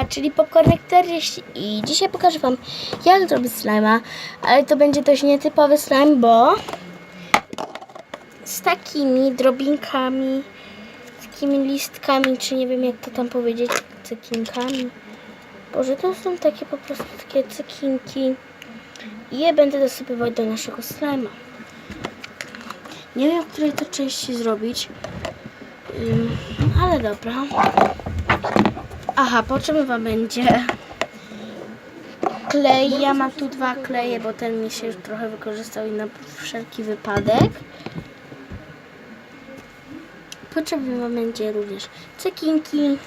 Czyli Popcornek 40 i dzisiaj pokażę wam, jak zrobić slajma, ale to będzie dość nietypowy slime, bo z takimi drobinkami, takimi listkami, czy nie wiem jak to tam powiedzieć, cekinkami. Boże, to są takie po prostu takie cekinki i je będę dosypywać do naszego slajma. Nie wiem, w której to części zrobić, ale dobra. Aha, potrzeba będzie klej. Ja mam tu 2 kleje, bo ten mi się już trochę wykorzystał i na wszelki wypadek. Potrzeba będzie również cekinki.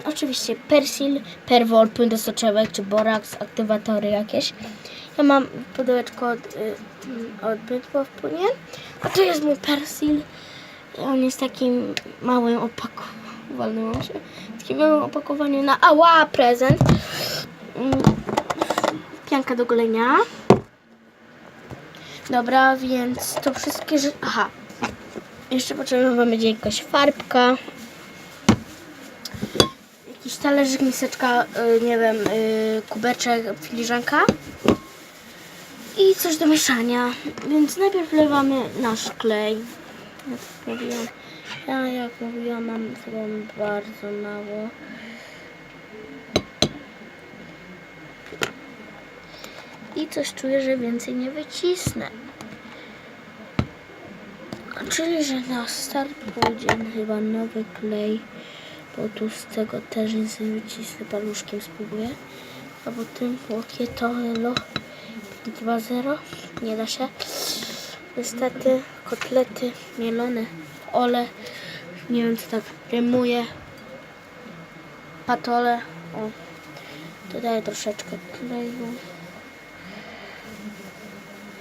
Oczywiście persil, perwol, płyn do soczewek, czy boraks, aktywatory jakieś. Ja mam pudełeczko od Bydła w płynie. A to jest mój persil. On jest takim małym takim małym opakowaniu na prezent. Pianka do golenia. Dobra, więc to wszystkie rzeczy. Aha. Jeszcze potrzebna będzie jakaś farbka. Jakiś talerzyk, miseczka, nie wiem, kubeczek, filiżanka. I coś do mieszania. Więc najpierw wlewamy nasz klej. Jak mówiłam, mam tego bardzo mało. I coś czuję, że więcej nie wycisnę. Czyli, że na start pójdzie chyba nowy klej. Bo tu z tego też nic nie wycisnę. Paluszkiem spróbuję. Albo tym Łokieto-Elo 2.0. Nie da się. Niestety kotlety mielone w ole. Nie wiem, co tak rymuje. Patole. O. Dodaję troszeczkę kleju.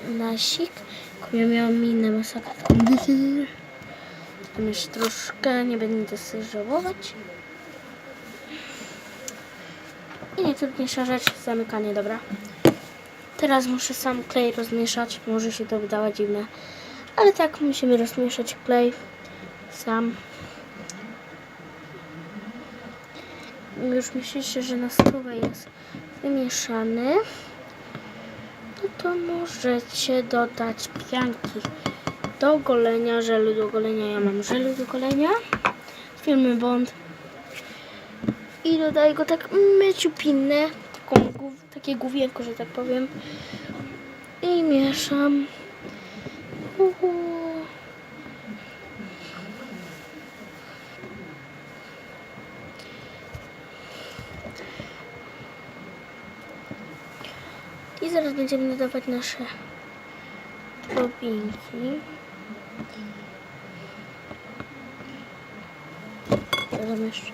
Nasik. Ja miałam minę masakra. Tam jeszcze troszkę. Nie będę sobie żałować. I najtrudniejsza rzecz. Zamykanie, dobra. Teraz muszę sam klej rozmieszać. Może się to wydawać dziwne. Ale tak, musimy rozmieszać klej sam. Już myślicie, że na stówę jest wymieszany. No to możecie dodać pianki do golenia, żelu do golenia. Ja mam żelu do golenia z firmy Bond. I dodaję go tak myciupinne, takie główienko, że tak powiem. I mieszam. I zaraz będziemy dodawać nasze drobinki. Dodam jeszcze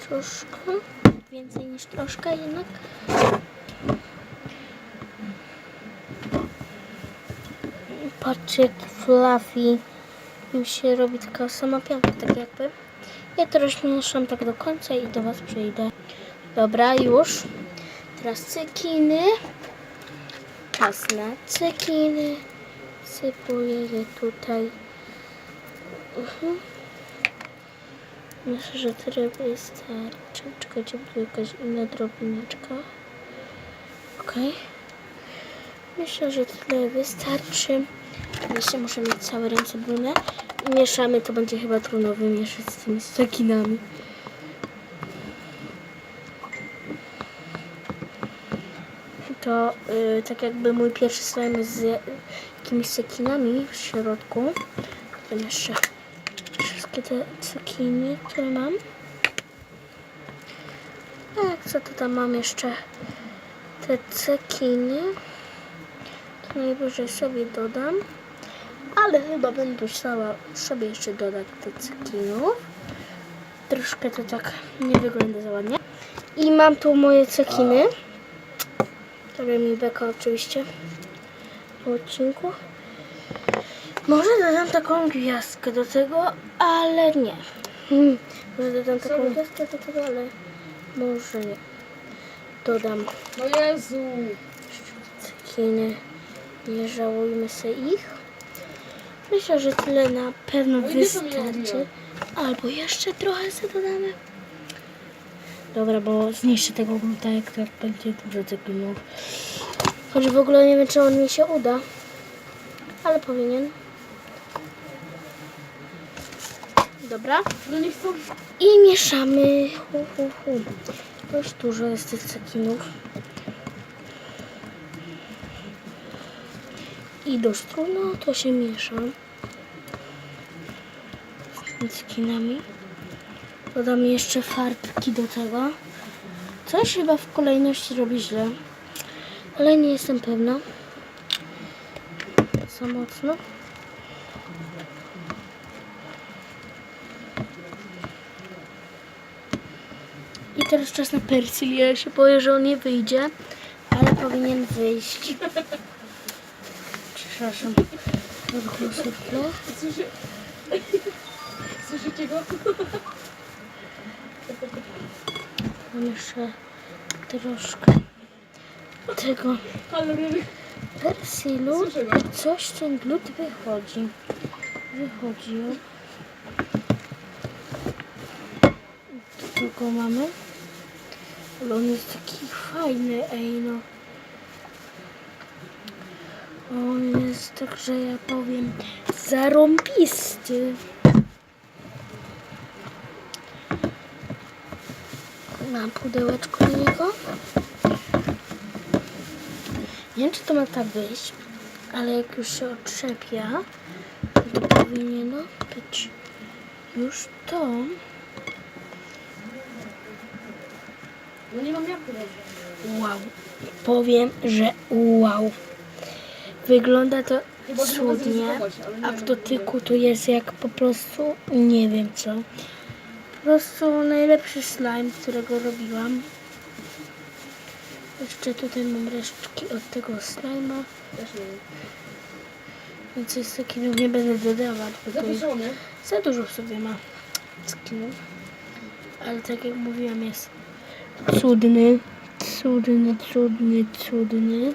troszkę, więcej niż troszkę jednak. Patrzcie, jaki fluffy. Już się robi taka sama pianka, tak jakby. Ja to rozmieszam tak do końca i do was przyjdę. Dobra, już. Teraz cekiny. Czas na cekiny. Sypuję je tutaj. Myślę, że tyle wystarczy. Czekajcie, tu jakaś inna drobineczka. Okej. Myślę, że tyle wystarczy. Jeszcze muszę mieć całe ręce brudne. I mieszamy, to będzie chyba trudno wymieszać z tymi cekinami. To tak jakby mój pierwszy slime z jakimiś cekinami w środku. Potem jeszcze wszystkie te cekiny, które mam. A jak co to tam mam jeszcze? Te cekiny. To najwyżej sobie dodam. Ale chyba będę chciała sobie jeszcze dodać te cekinów. Troszkę to tak nie wygląda za ładnie. I mam tu moje cekiny. Robię mi beka oczywiście w odcinku. Może dodam taką gwiazdkę do tego, ale nie. Może dodam taką gwiazdkę do tego, ale może nie. Dodam. No Jezu! Cekiny. Nie żałujmy sobie ich. Myślę, że tyle na pewno wystarczy. Albo jeszcze trochę sobie dodamy. Dobra, bo zniszczę tego gluta, jak tak będzie dużo ceklinów. Choć w ogóle nie wiem, czy on mi się uda. Ale powinien. Dobra. No nie chcą. I mieszamy. Dość dużo jest tych cekinów. I dość trudno to się miesza. Z tymi cekinami. Dodam jeszcze farbki do tego. Coś chyba w kolejności robi źle. Ale nie jestem pewna. Za mocno. I teraz czas na persylię. Ja się boję, że on nie wyjdzie, ale powinien wyjść. Przepraszam. Odgłosy w tle. Słyszycie go? Mam jeszcze troszkę tego persylu. Słyszę go. Coś ten glut wychodzi. Wychodził. Tu go mamy. Ale on jest taki fajny, ej no. On jest, także ja powiem, zarąbisty. Mam pudełeczko do niego. Nie wiem, czy to ma tak wyjść, ale jak już się otrzepia, to powinno być już to. No nie mam jak powiedzieć. Wow. Powiem, że wow. Wygląda to cudnie, a w dotyku to jest jak po prostu nie wiem co. Po prostu najlepszy slime, którego robiłam. Jeszcze tutaj mam resztki od tego slime'a. Też nie wiem. Więcej skinów nie będę dodawać, bo to jest Zaproszony. za dużo w sobie ma skinów. Ale tak jak mówiłam, jest cudny. Cudny, cudny, cudny.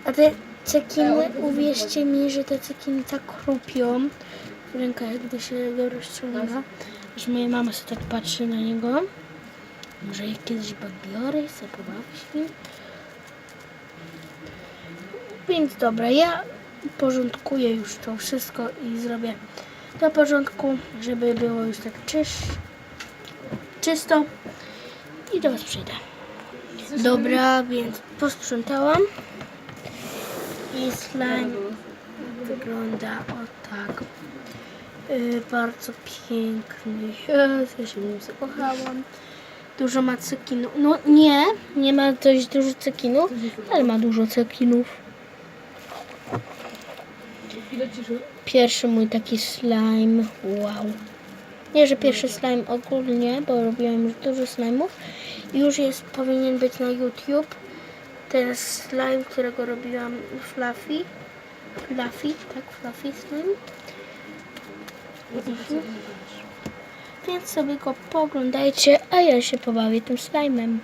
A te cekiny, uwierzcie mi, że te cekiny tak chrupią w rękach, gdy się go rozciąga, że moja mama sobie tak patrzy na niego. Może je kiedyś podbiorę i sobie pobawić nim. Więc dobra, ja porządkuję już to wszystko i zrobię do porządku, żeby było już tak czysto i do Was przyjdę. Dobra, więc posprzątałam i slime wygląda o tak. Bardzo piękny. Ja się w nim zakochałam. Dużo ma cekinów. No nie ma dość dużo cekinów, ale ma dużo cekinów. Chwilę ciszy. Pierwszy mój taki slime. Wow. Nie, że pierwszy slime ogólnie, bo robiłam już dużo slime'ów. Już powinien być na YouTube. Ten slime, którego robiłam Fluffy. Fluffy slime. Więc sobie go poglądajcie, a ja się pobawię tym slime'em.